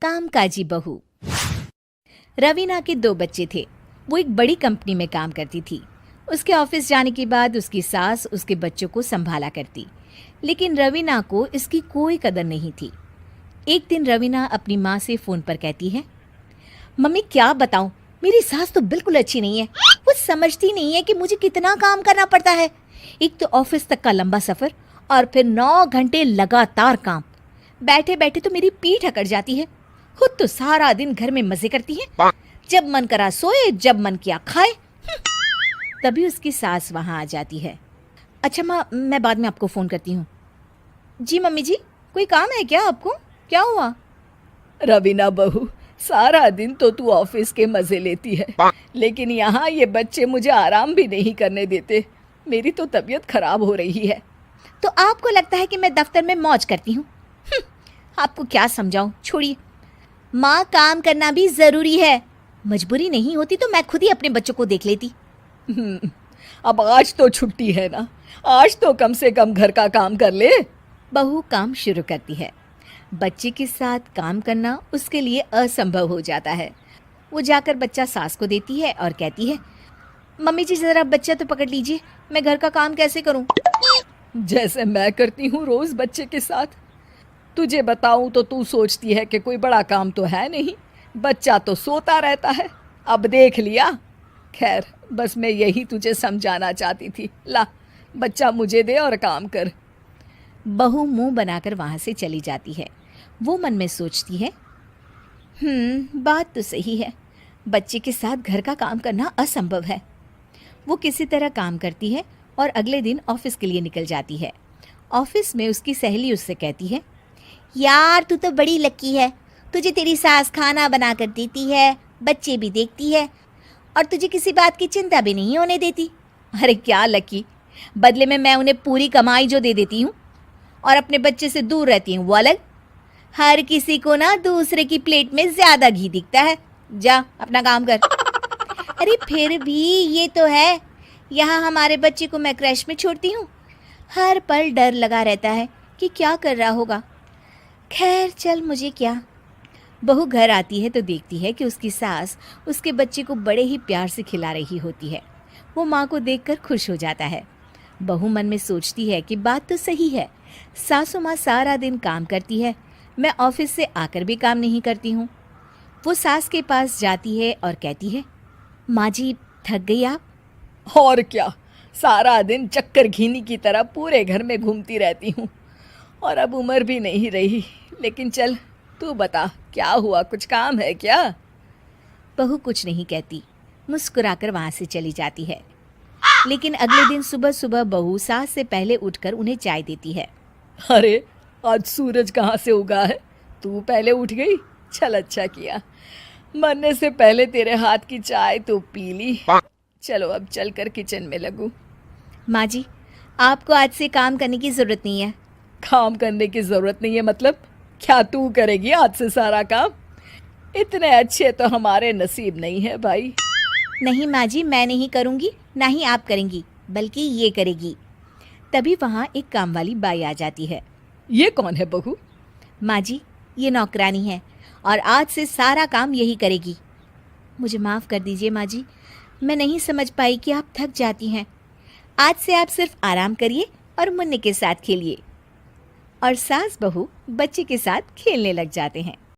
कामकाजी बहू। रवीना के 2 बच्चे थे। वो एक बड़ी कंपनी में काम करती थी। उसके ऑफिस जाने के बाद उसकी सास उसके बच्चों को संभाला करती, लेकिन रवीना को इसकी कोई कदर नहीं थी। एक दिन रवीना अपनी माँ से फ़ोन पर कहती है, मम्मी क्या बताऊं, मेरी सास तो बिल्कुल अच्छी नहीं है। वो समझती नहीं है कि मुझे कितना काम करना पड़ता है। एक तो ऑफिस तक का लंबा सफ़र और फिर 9 घंटे लगातार काम। बैठे बैठे तो मेरी पीठ अकड़ जाती है। खुद तो सारा दिन घर में मजे करती है, जब मन करा सोए, जब मन किया खाए। तभी उसकी सास वहाँ आ जाती है। अच्छा माँ, मैं बाद में आपको फ़ोन करती हूँ। जी मम्मी जी, कोई काम है क्या आपको? क्या हुआ? रवीना बहू, सारा दिन तो तू ऑफिस के मजे लेती है, लेकिन यहाँ ये बच्चे मुझे आराम भी नहीं करने देते। मेरी तो तबीयत खराब हो रही है। तो आपको लगता है कि मैं दफ्तर में मौज करती हूँ? आपको क्या समझाऊं, छोड़िए। माँ, काम करना भी ज़रूरी है। मजबूरी नहीं होती तो मैं खुद ही अपने बच्चों को देख लेती। अब आज तो छुट्टी है ना, आज तो कम से कम घर का काम कर ले। बहू काम शुरू करती है। बच्चे के साथ काम करना उसके लिए असंभव हो जाता है। वो जाकर बच्चा सास को देती है और कहती है, मम्मी जी ज़रा बच्चा तो पकड़ लीजिए, मैं घर का काम कैसे करूं? जैसे मैं करती हूँ रोज बच्चे के साथ। तुझे बताऊं तो तू सोचती है कि कोई बड़ा काम तो है नहीं, बच्चा तो सोता रहता है। अब देख लिया। खैर, बस मैं यही तुझे समझाना चाहती थी। ला, बच्चा मुझे दे और काम कर। बहू मुंह बनाकर वहाँ से चली जाती है। वो मन में सोचती है, बात तो सही है, बच्चे के साथ घर का काम करना असंभव है। वो किसी तरह काम करती है और अगले दिन ऑफिस के लिए निकल जाती है। ऑफिस में उसकी सहेली उससे कहती है, यार तू तो बड़ी लकी है, तुझे तेरी सास खाना बना कर देती है, बच्चे भी देखती है और तुझे किसी बात की चिंता भी नहीं होने देती। अरे क्या लकी, बदले में मैं उन्हें पूरी कमाई जो दे देती हूँ और अपने बच्चे से दूर रहती हूँ वो अलग। हर किसी को ना दूसरे की प्लेट में ज़्यादा घी दिखता है। जा अपना काम कर। अरे फिर भी ये तो है, यहाँ हमारे बच्चे को मैं क्रैश में छोड़ती हूँ, हर पल डर लगा रहता है कि क्या कर रहा होगा। खैर चल, मुझे क्या। बहू घर आती है तो देखती है कि उसकी सास उसके बच्चे को बड़े ही प्यार से खिला रही होती है। वो माँ को देखकर खुश हो जाता है। बहू मन में सोचती है कि बात तो सही है, सासू माँ सारा दिन काम करती है, मैं ऑफिस से आकर भी काम नहीं करती हूँ। वो सास के पास जाती है और कहती है, माँ जी थक गई आप? और क्या, सारा दिन चक्कर घीनी की तरह पूरे घर में घूमती रहती हूँ और अब उम्र भी नहीं रही। लेकिन चल तू बता, क्या हुआ, कुछ काम है क्या? बहू कुछ नहीं कहती, मुस्कुराकर वहाँ से चली जाती है। लेकिन अगले दिन सुबह सुबह बहू सास से पहले उठकर उन्हें चाय देती है। अरे आज सूरज कहाँ से उगा है, तू पहले उठ गई। चल अच्छा किया, मरने से पहले तेरे हाथ की चाय तो पी ली। चलो अब चलकर किचन में लगूं। माँ जी, आपको आज से काम करने की ज़रूरत नहीं है। काम करने की ज़रूरत नहीं है मतलब? क्या तू करेगी आज से सारा काम? इतने अच्छे तो हमारे नसीब नहीं है भाई। नहीं माँ जी, मैं नहीं करूँगी, ना ही आप करेंगी, बल्कि ये करेगी। तभी वहाँ एक काम वाली बाई आ जाती है। ये कौन है बहू? माँ जी, ये नौकरानी है और आज से सारा काम यही करेगी। मुझे माफ़ कर दीजिए माँ जी, मैं नहीं समझ पाई कि आप थक जाती हैं। आज से आप सिर्फ आराम करिए और मुन्ने के साथ खेलिए। और सास बहू बच्चे के साथ खेलने लग जाते हैं।